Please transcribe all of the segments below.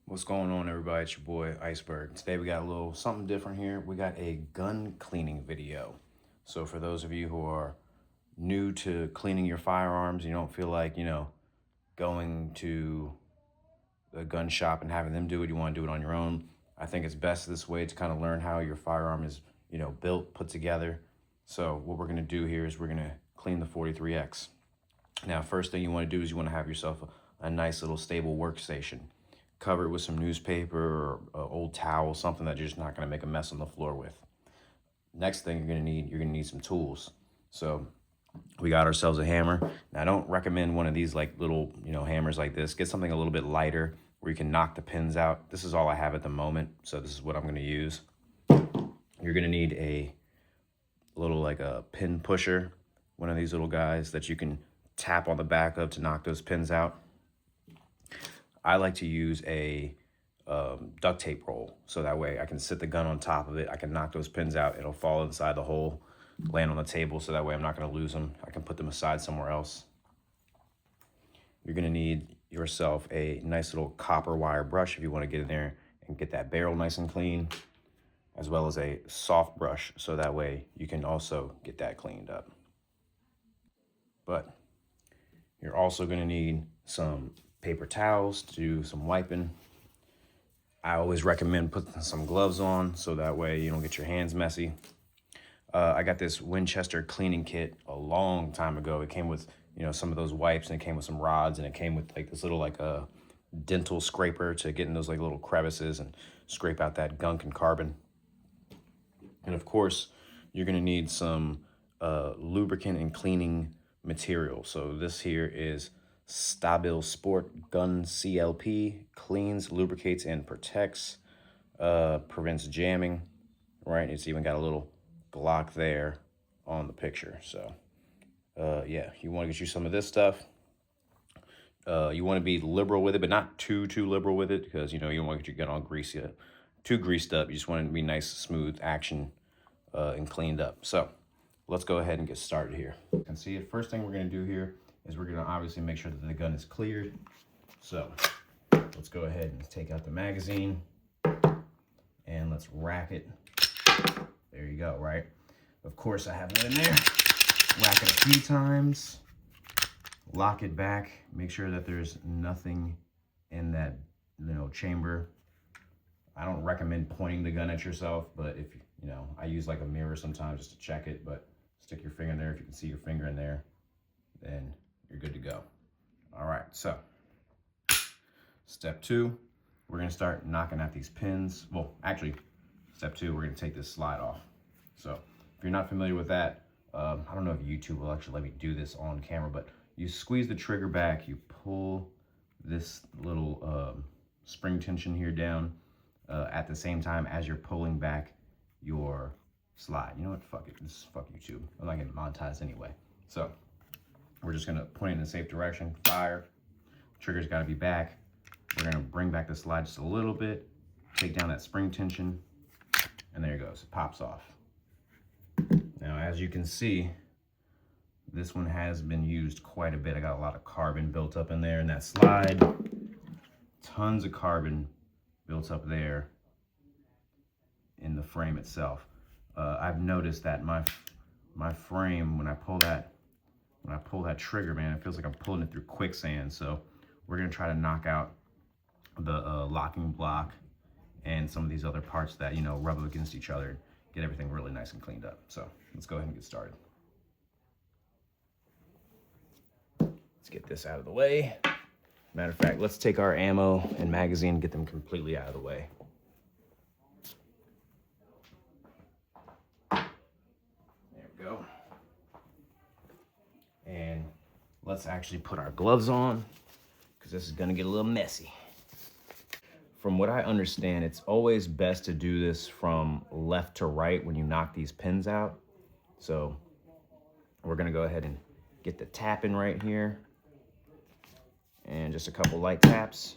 What's going on, everybody? It's your boy Iceberg. Today we got a little something different here. We got a gun cleaning video. So for those of you who are new to cleaning your firearms, you don't feel like, going to the gun shop and having them do it, you want to do it on your own. I think it's best this way to kind of learn how your firearm is, built, put together. So what we're going to do here is we're going to clean the 43X. Now, first thing you want to do is you want to have yourself a nice little stable workstation. Cover it with some newspaper or an old towel, something that you're just not going to make a mess on the floor with. Next thing you're going to need some tools. So we got ourselves a hammer. Now, I don't recommend one of these like little, hammers like this. Get something a little bit lighter where you can knock the pins out. This is all I have at the moment, so this is what I'm going to use. You're going to need a little like a pin pusher, one of these little guys that you can tap on the back of to knock those pins out. I like to use a duct tape roll, so that way I can sit the gun on top of it. I can knock those pins out. It'll fall inside the hole, land on the table, so that way I'm not going to lose them. I can put them aside somewhere else. You're going to need yourself a nice little copper wire brush if you want to get in there and get that barrel nice and clean, as well as a soft brush, so that way you can also get that cleaned up. But you're also going to need some paper towels to do some wiping. I always recommend putting some gloves on so that way you don't get your hands messy. I got this Winchester cleaning kit a long time ago. It came with, some of those wipes, and it came with some rods, and it came with like this little like a dental scraper to get in those like little crevices and scrape out that gunk and carbon. And of course, you're gonna need some lubricant and cleaning material. So this here is Stabil Sport Gun CLP, cleans, lubricates, and protects, prevents jamming, right? It's even got a little Glock there on the picture. So yeah, you want to get you some of this stuff. You want to be liberal with it, but not too liberal with it, because you don't want to get your gun all greasy, too greased up. You just want it to be nice, smooth action, and cleaned up. So let's go ahead and get started here. You can see it. First thing we're going to do here is we're going to obviously make sure that the gun is cleared. So let's go ahead and take out the magazine and let's rack it. There you go, right? Of course, I have one in there. Whack it a few times, lock it back, make sure that there's nothing in that, chamber. I don't recommend pointing the gun at yourself, but if, I use like a mirror sometimes just to check it, but stick your finger in there. If you can see your finger in there, then you're good to go. All right, so step 2, we're gonna start knocking out these pins. Well, actually, step 2, we're gonna take this slide off. So if you're not familiar with that, I don't know if YouTube will actually let me do this on camera, but you squeeze the trigger back, you pull this little spring tension here down at the same time as you're pulling back your slide. You know what, fuck it, fuck YouTube. I'm not getting monetized anyway. So we're just gonna point it in a safe direction, fire, trigger's gotta be back. We're gonna bring back the slide just a little bit, take down that spring tension, and there it goes, it pops off. Now, as you can see, this one has been used quite a bit. I got a lot of carbon built up in there in that slide. Tons of carbon built up there in the frame itself. I've noticed that my frame, when I pull that trigger, man, it feels like I'm pulling it through quicksand. So we're gonna try to knock out the locking block and some of these other parts that rub up against each other. Get everything really nice and cleaned up. So let's go ahead and get started. Let's get this out of the way. Matter of fact, let's take our ammo and magazine and get them completely out of the way. There we go. And let's actually put our gloves on, because this is gonna get a little messy. From what I understand, it's always best to do this from left to right when you knock these pins out. So we're gonna go ahead and get the tap in right here. And just a couple light taps,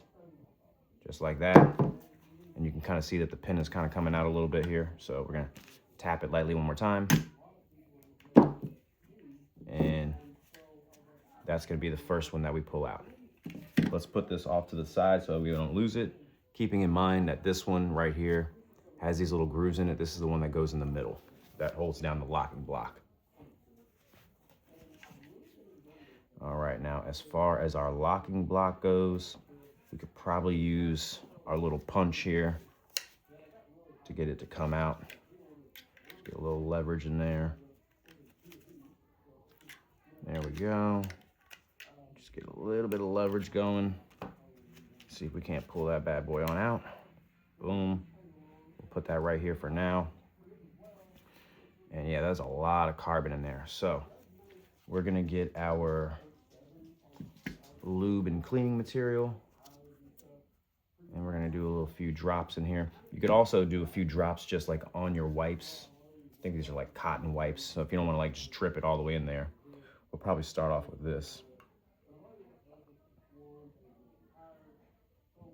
just like that. And you can kind of see that the pin is kind of coming out a little bit here. So we're gonna tap it lightly one more time. And that's gonna be the first one that we pull out. Let's put this off to the side so we don't lose it. keeping in mind that this one right here has these little grooves in it. This is the one that goes in the middle that holds down the locking block. All right, now as far as our locking block goes, we could probably use our little punch here to get it to come out. Get a little leverage in there. There we go. Just get a little bit of leverage going. See if we can't pull that bad boy on out. Boom. We'll put that right here for now. And yeah, there's a lot of carbon in there. So we're gonna get our lube and cleaning material. And we're gonna do a little few drops in here. You could also do a few drops just like on your wipes. I think these are like cotton wipes. So if you don't wanna like just drip it all the way in there, we'll probably start off with this.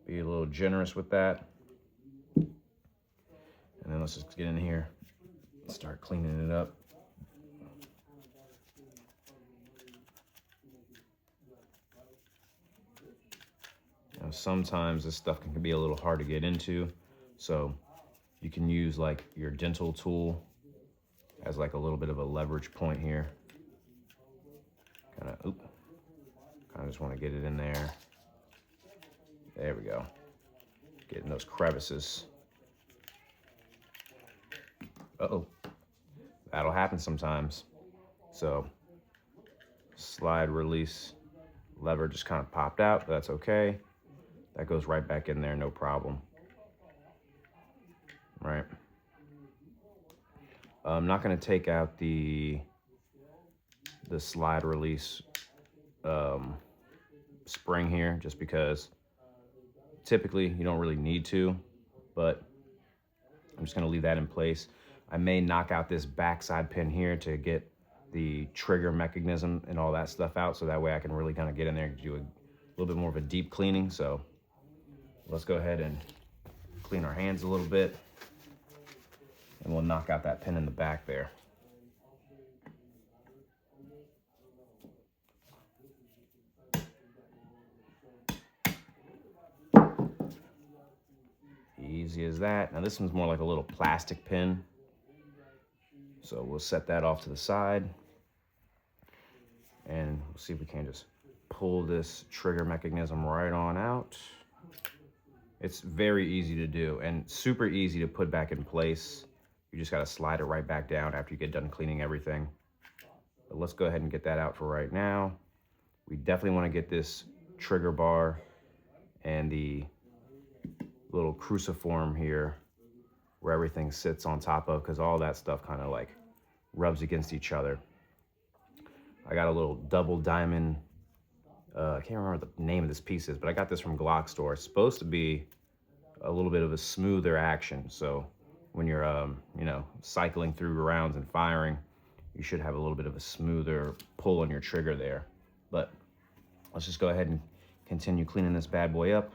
Be a little generous with that. And then let's just get in here and start cleaning it up. Now, sometimes this stuff can be a little hard to get into. So you can use like your dental tool as like a little bit of a leverage point here. Kind of just want to get it in there. There we go. Getting those crevices. Uh-oh. That'll happen sometimes. So slide, release, lever just kind of popped out, but that's okay. That goes right back in there, no problem. Right. I'm not going to take out the slide release spring here just because typically you don't really need to, but I'm just going to leave that in place. I may knock out this backside pin here to get the trigger mechanism and all that stuff out, so that way I can really kind of get in there and do a little bit more of a deep cleaning. So let's go ahead and clean our hands a little bit, and we'll knock out that pin in the back there. Easy as that. Now this one's more like a little plastic pin, so we'll set that off to the side, and we'll see if we can just pull this trigger mechanism right on out. It's very easy to do and super easy to put back in place. You just got to slide it right back down after you get done cleaning everything. But let's go ahead and get that out for right now. We definitely want to get this trigger bar and the little cruciform here where everything sits on top of, because all that stuff kind of like rubs against each other. I got a little double diamond, I can't remember what the name of this piece is, but I got this from GLOCK store. It's supposed to be a little bit of a smoother action. So when you're, you know, cycling through rounds and firing, you should have a little bit of a smoother pull on your trigger there. But let's just go ahead and continue cleaning this bad boy up.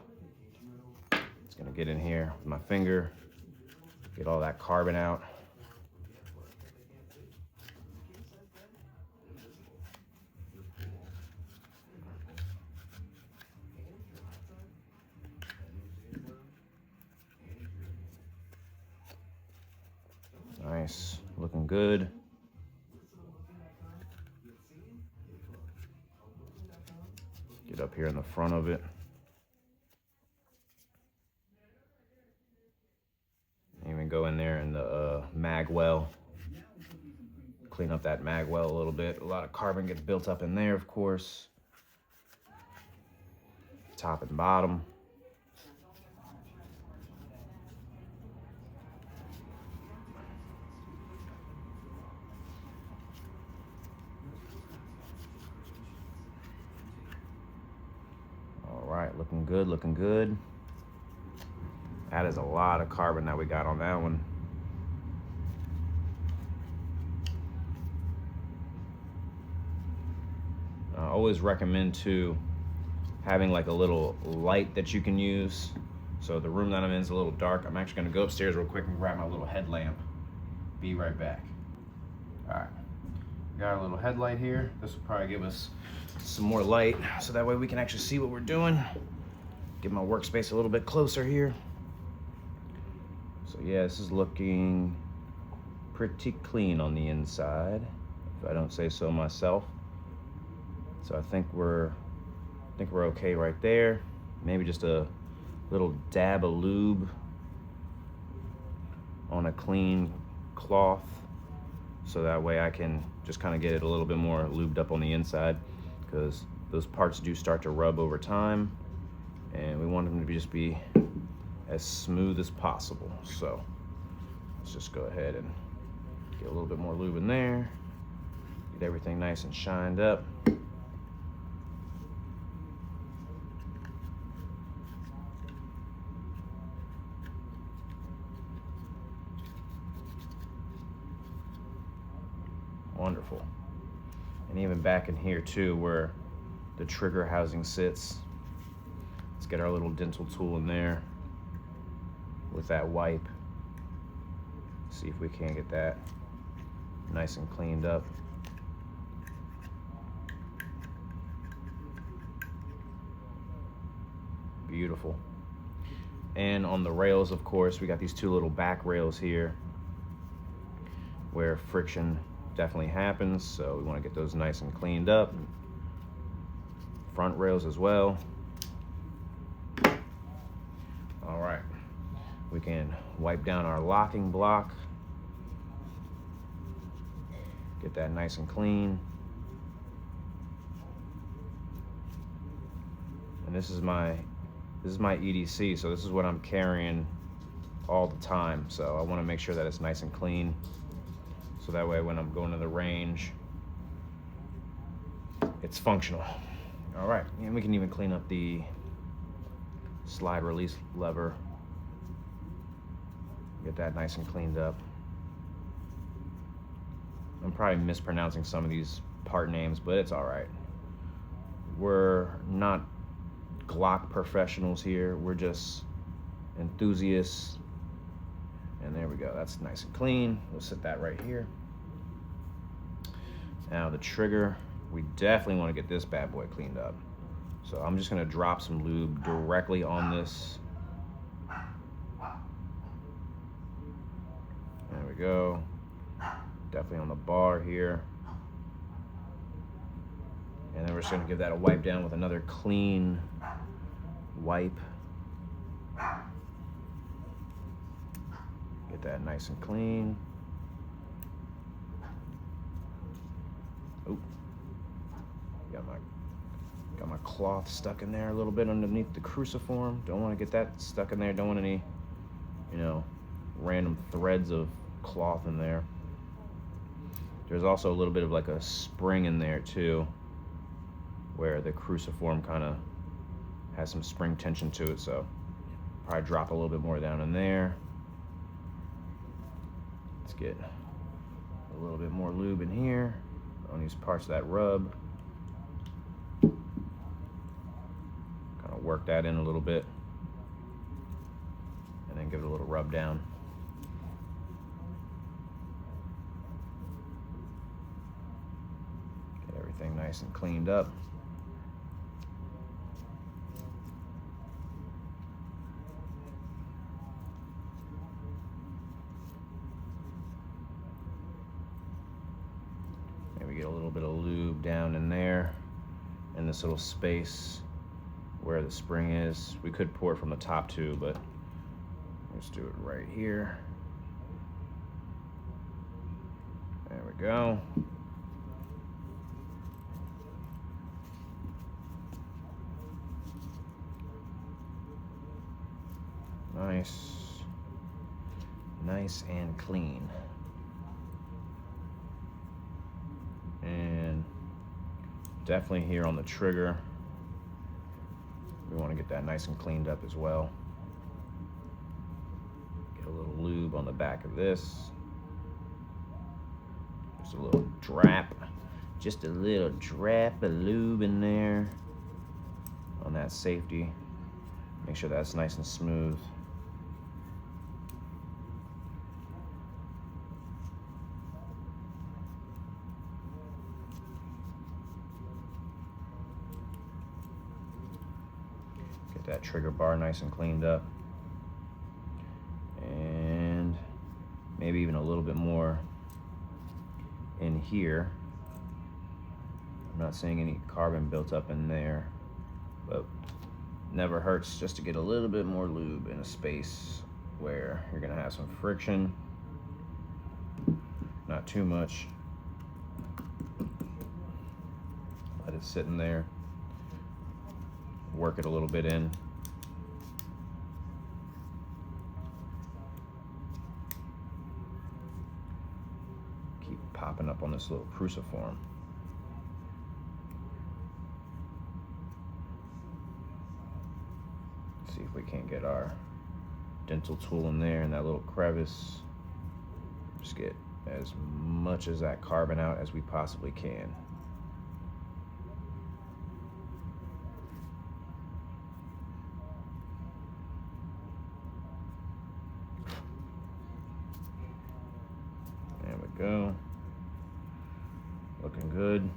It's gonna get in here with my finger, get all that carbon out. Nice, looking good. Get up here in the front of it. Even go in there in the mag well. Clean up that mag well a little bit. A lot of carbon gets built up in there, of course. Top and bottom. All right, looking good, looking good. That is a lot of carbon that we got on that one. I always recommend too having like a little light that you can use. So the room that I'm in is a little dark. I'm actually gonna go upstairs real quick and grab my little headlamp. Be right back. All right, got our little headlight here. This will probably give us some more light so that way we can actually see what we're doing. get my workspace a little bit closer here. So yeah, this is looking pretty clean on the inside, if I don't say so myself. So I think we're okay right there. Maybe just a little dab of lube on a clean cloth, so that way I can just kind of get it a little bit more lubed up on the inside, because those parts do start to rub over time, and we want them to just be as smooth as possible. So let's just go ahead and get a little bit more lube in there, get everything nice and shined up. Wonderful. And even back in here too, where the trigger housing sits, let's get our little dental tool in there with that wipe. See if we can't get that nice and cleaned up. Beautiful. And on the rails, of course, we got these two little back rails here where friction definitely happens, so we want to get those nice and cleaned up. Front rails as well. All right, we can wipe down our locking block, get that nice and clean. And this is my EDC, so this is what I'm carrying all the time, so I want to make sure that it's nice and clean, so that way when I'm going to the range, it's functional. All right, and we can even clean up the slide release lever, get that nice and cleaned up. I'm probably mispronouncing some of these part names, but it's all right. We're not Glock professionals here, we're just enthusiasts. And there we go, that's nice and clean. We'll set that right here. Now the trigger, we definitely want to get this bad boy cleaned up. So I'm just gonna drop some lube directly on this. There we go. Definitely on the bar here. And then we're just gonna give that a wipe down with another clean wipe. Get that nice and clean. Oh, got my cloth stuck in there a little bit underneath the cruciform. Don't want to get that stuck in there. Don't want any, random threads of cloth in there. There's also a little bit of like a spring in there too, where the cruciform kind of has some spring tension to it, so probably drop a little bit more down in there. Let's get a little bit more lube in here on these parts that rub. Kind of work that in a little bit, and then give it a little rub down. Get everything nice and cleaned up. Maybe get a little bit of lube down in there, in this little space where the spring is. We could pour it from the top too, but let's do it right here. There we go. Nice and clean. And definitely here on the trigger, we want to get that nice and cleaned up as well. Get a little lube on the back of this. Just a little drap. Just a little drap of lube in there on that safety. Make sure that's nice and smooth. Get that trigger bar nice and cleaned up. And maybe even a little bit more in here. I'm not seeing any carbon built up in there, but never hurts just to get a little bit more lube in a space where you're gonna have some friction. Not too much. Let it sit in there. Work it a little bit in. Keep popping up on this little cruciform. See if we can't get our dental tool in there in that little crevice. Just get as much of that carbon out as we possibly can. There we go. Looking good.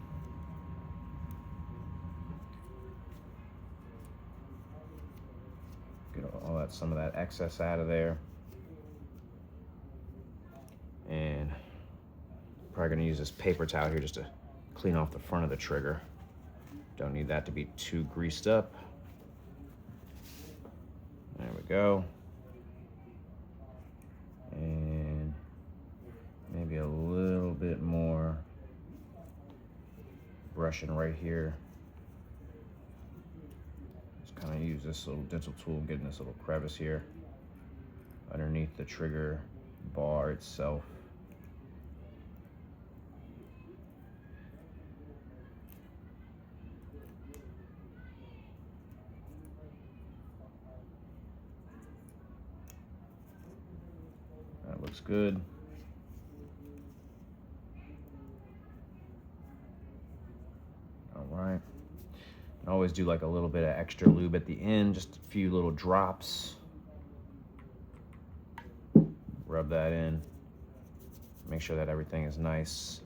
Get some of that excess out of there. And probably gonna use this paper towel here just to clean off the front of the trigger. Don't need that to be too greased up. There we go. And maybe a little bit more brushing right here. Just kind of use this little dental tool, getting this little crevice here underneath the trigger bar itself. That looks good. All right. I always do like a little bit of extra lube at the end, just a few little drops. Rub that in. Make sure that everything is nice.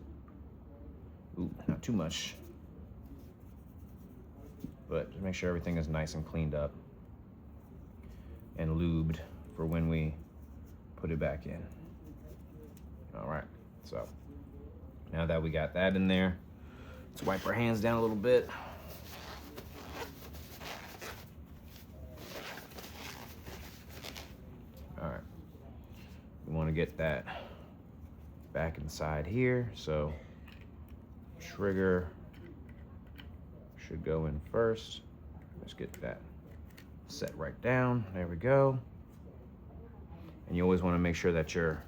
Ooh, not too much. But just make sure everything is nice and cleaned up and lubed for when we put it back in. All right, so now that we got that in there, let's wipe our hands down a little bit. All right, we want to get that back inside here, so trigger should go in first. Let's get that set right down. There we go. And you always want to make sure that your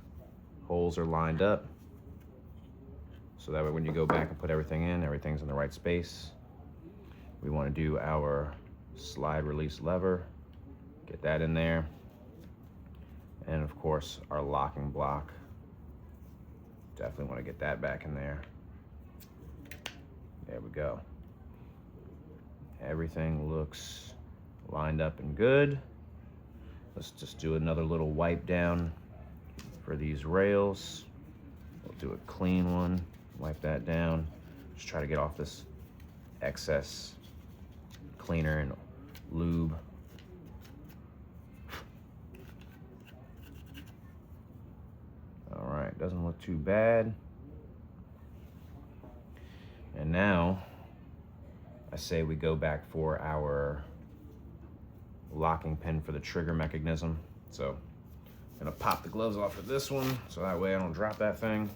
holes are lined up, so that way when you go back and put everything in, everything's in the right space. We want to do our slide release lever, get that in there, and of course our locking block. Definitely want to get that back in there. There we go. Everything looks lined up and good. Let's just do another little wipe down for these rails. We'll do a clean one, wipe that down. Just try to get off this excess cleaner and lube. All right, doesn't look too bad. And now I say we go back for our locking pin for the trigger mechanism. So I'm gonna pop the gloves off of this one so that way I don't drop that thing.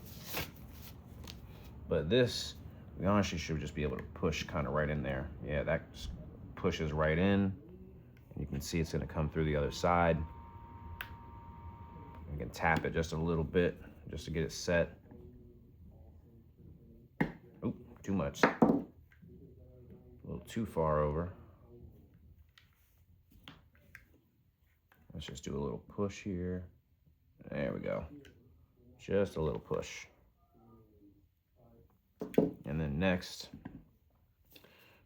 But this, we honestly should just be able to push kind of right in there. Yeah, that just pushes right in. And you can see it's gonna come through the other side. You can tap it just a little bit just to get it set. Oop, too much. A little too far over. Let's just do a little push here. There we go. Just a little push. And then next,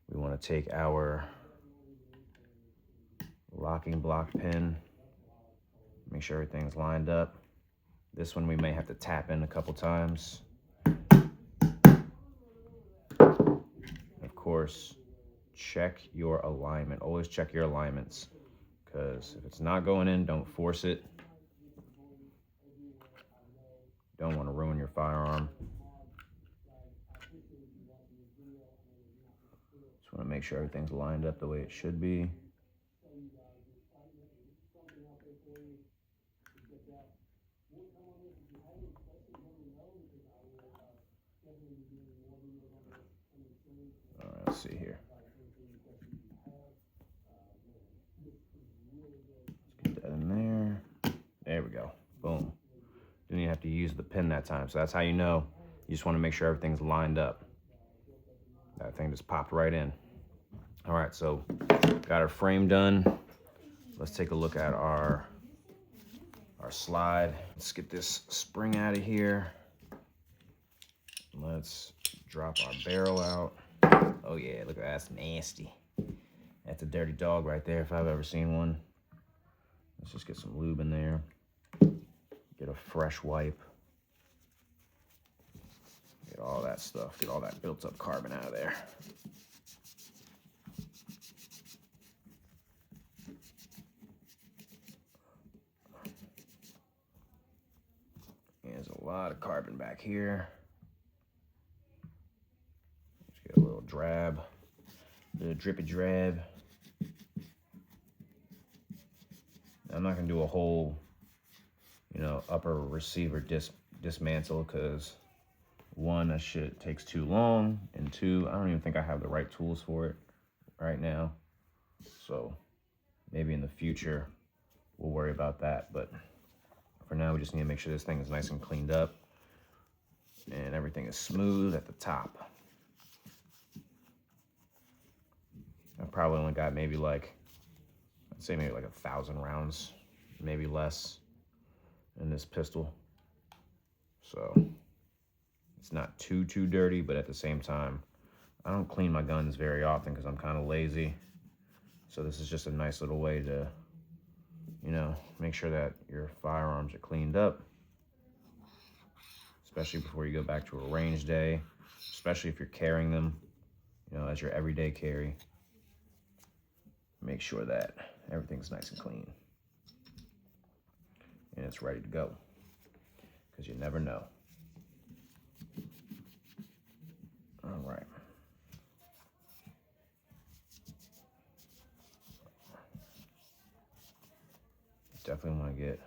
we want to take our locking block pin, make sure everything's lined up. This one we may have to tap in a couple times. Of course, check your alignment. Always check your alignments. because if it's not going in, don't force it. Don't want to ruin your firearm. Just want to make sure everything's lined up the way it should be. All right, let's see here. Let's get that in there. There we go. Boom. Didn't even have to use the pin that time. So that's how you know. You just want to make sure everything's lined up. That thing just popped right in. All right, so got our frame done. Let's take a look at our slide. Let's get this spring out of here. Let's drop our barrel out. Oh yeah, look at that, that's nasty. That's a dirty dog right there if I've ever seen one. Let's just get some lube in there. Get a fresh wipe. Get all that stuff, get all that built up carbon out of there. There's a lot of carbon back here. Just get a little drab, a little drippy drab. I'm not gonna do a whole, upper receiver dismantle because one, that shit takes too long, and two, I don't even think I have the right tools for it right now. So maybe in the future we'll worry about that, but for now we just need to make sure this thing is nice and cleaned up and everything is smooth at the top. I probably only got maybe like, I'd say maybe like 1,000 rounds, maybe less in this pistol. So it's not too dirty, but at the same time, I don't clean my guns very often because I'm kind of lazy. So this is just a nice little way to, make sure that your firearms are cleaned up, especially before you go back to a range day, especially if you're carrying them, as your everyday carry. Make sure that everything's nice and clean and it's ready to go, because you never know. All right. Definitely want to get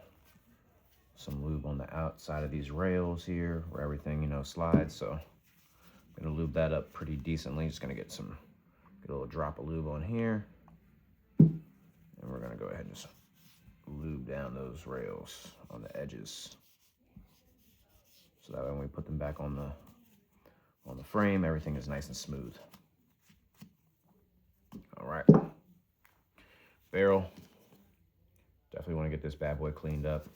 some lube on the outside of these rails here where everything, slides. So I'm going to lube that up pretty decently. Just going to get a little drop of lube on here. And we're going to go ahead and just lube down those rails on the edges, so that when we put them back on the frame, everything is nice and smooth. All right, barrel. Definitely want to get this bad boy cleaned up.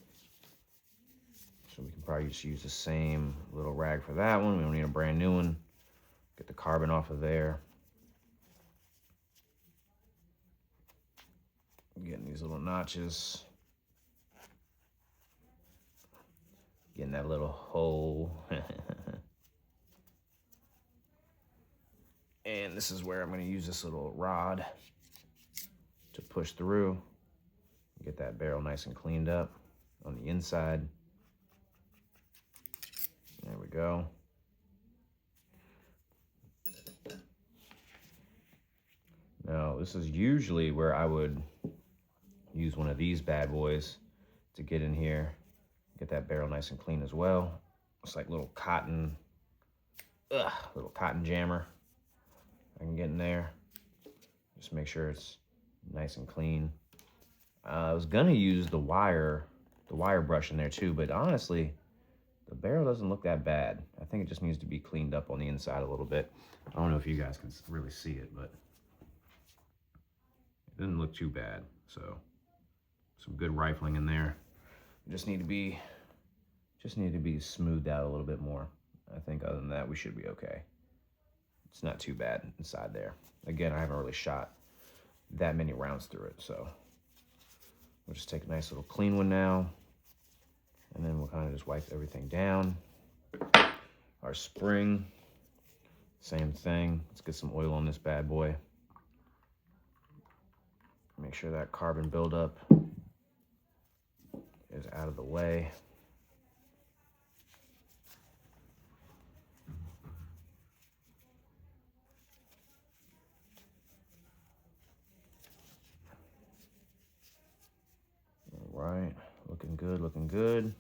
So we can probably just use the same little rag for that one. We don't need a brand new one. Get the carbon off of there. Getting these little notches. Getting that little hole. And this is where I'm going to use this little rod to push through. Get that barrel nice and cleaned up on the inside. There we go. Now, this is usually where I would use one of these bad boys to get in here, get that barrel nice and clean as well. It's like little cotton jammer. I can get in there. Just make sure it's nice and clean. I was gonna use the wire brush in there too, but honestly, the barrel doesn't look that bad. I think it just needs to be cleaned up on the inside a little bit. I don't know if you guys can really see it, but it doesn't look too bad. So some good rifling in there. Just need to be smoothed out a little bit more. I think other than that, we should be okay. It's not too bad inside there. Again, I haven't really shot that many rounds through it, so we'll just take a nice little clean one now, and then we'll kind of just wipe everything down. Our spring, same thing. Let's get some oil on this bad boy. Make sure that carbon buildup is out of the way. All right, looking good, looking good.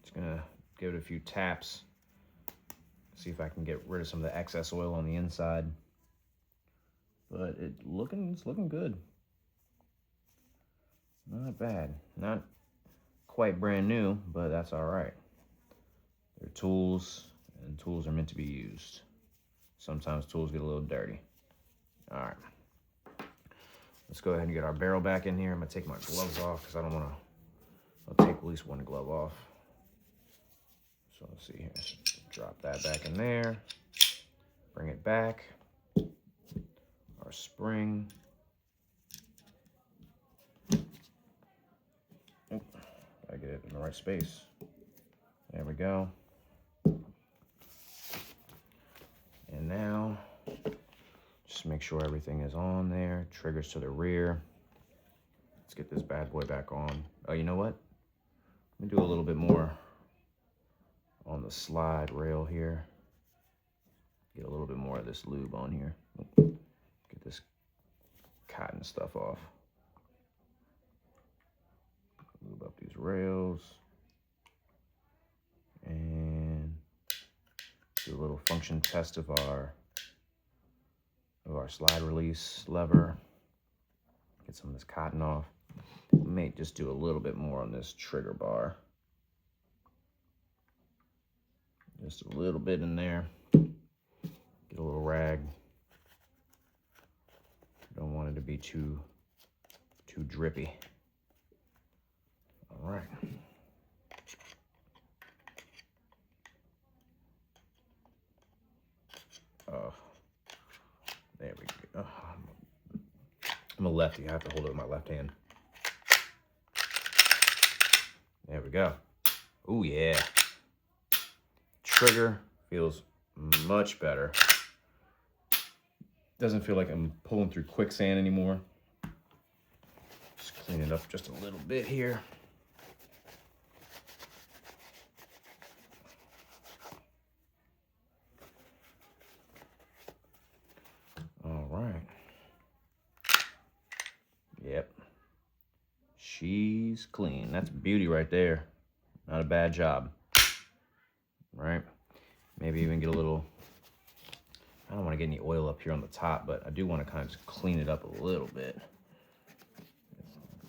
Just gonna give it a few taps. See if I can get rid of some of the excess oil on the inside. But it's looking good. Not bad. Not quite brand new, but that's all right. They're tools, and tools are meant to be used. Sometimes tools get a little dirty. All right. Let's go ahead and get our barrel back in here. I'm gonna take my gloves off because I don't wanna, I'll take at least one glove off. So let's see here. Drop that back in there. Bring it back. Our spring. Oh, gotta get it in the right space. There we go. And now, just make sure everything is on there. Triggers to the rear. Let's get this bad boy back on. Oh, you know what? Let me do a little bit more on the slide rail here. Get a little bit more of this lube on here. Get this cotton stuff off. Lube up these rails. And do a little function test of our slide release lever. Get some of this cotton off. May just do a little bit more on this trigger bar. Just a little bit in there. Get a little rag. Don't want it to be too drippy. All right. Oh, there we go. Oh, I'm a lefty. I have to hold it with my left hand. There we go. Oh yeah. Trigger feels much better. Doesn't feel like I'm pulling through quicksand anymore. Just clean it up just a little bit here. All right. Yep. She's clean. That's beauty right there. Not a bad job. Right? Maybe even get a little, I don't want to get any oil up here on the top, but I do want to kind of just clean it up a little bit.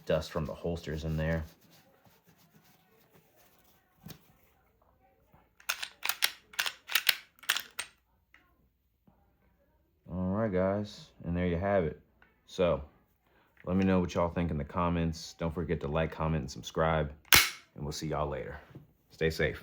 Dust from the holsters in there. All right, guys, and there you have it. So let me know what y'all think in the comments. Don't forget to like, comment, and subscribe, and we'll see y'all later. Stay safe.